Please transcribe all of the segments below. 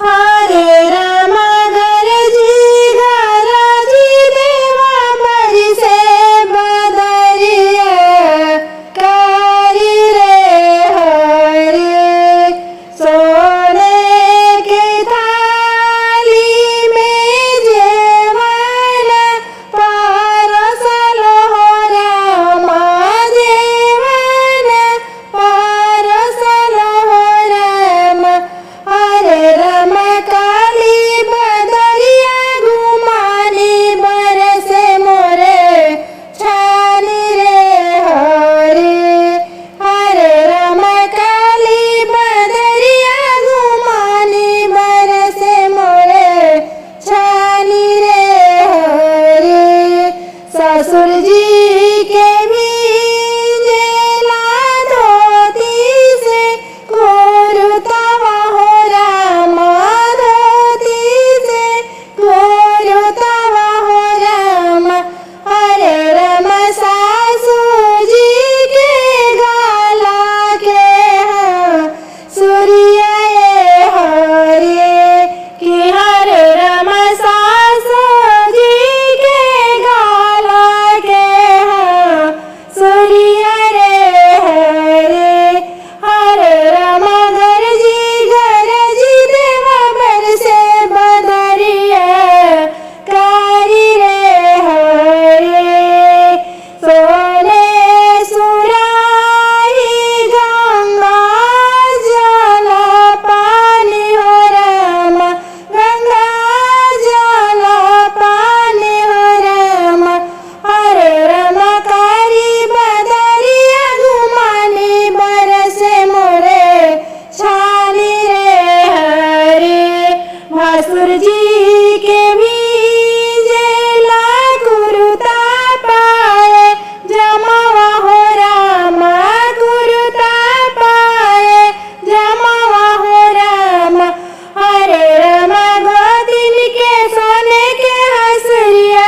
हरे राम गरजी देवा बरसे बदरिया कारी रे हरे सोने की थाली में जेवन परसल हो राम जेवन परसल हो राम हरे राम काली बदरिया घुमानी बरसे मोरे छानी रे हरे हरे राम काली बदरिया घुमानी बरसे मोरे छानी रे हरे ससुर जी के जेला धोती से घोरतवा हो राम धोती से घोरतवा हो राम हरे राम सासू जी के गाला के सूर्य हरे कि हरे राम सासू जी के गाला के सूर्य रे हरे हरे राम गरजी देवा बरसे बदरिया कारी रे हरे सोने सुराही गंगा जल पानी हो राम गंगा जल पानी हो राम हरे राम कारी बदरिया घुमानी बरसे मोरे छानी रे हरे भासुर जी के भी जेला कुरुता पाए जमावा हो राम कुरुता पाए जमावा हो राम हरे राम गोदिन के सोने के हसरिया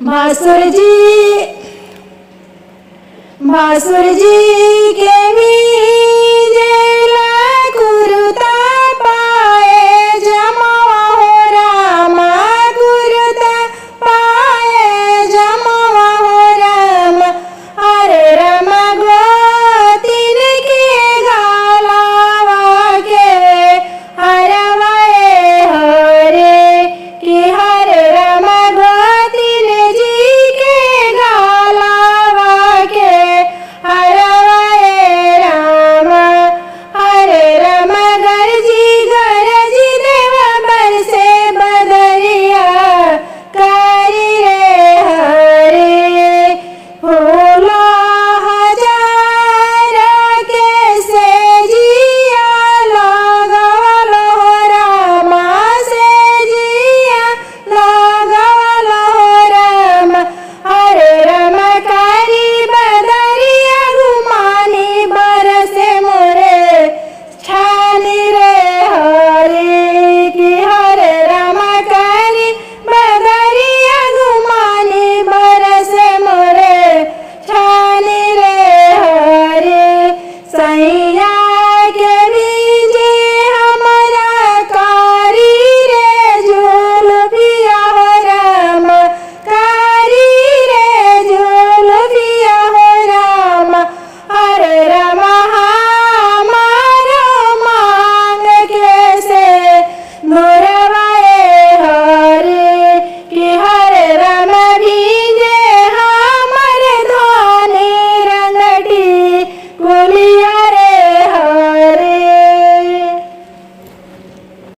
भासुर जी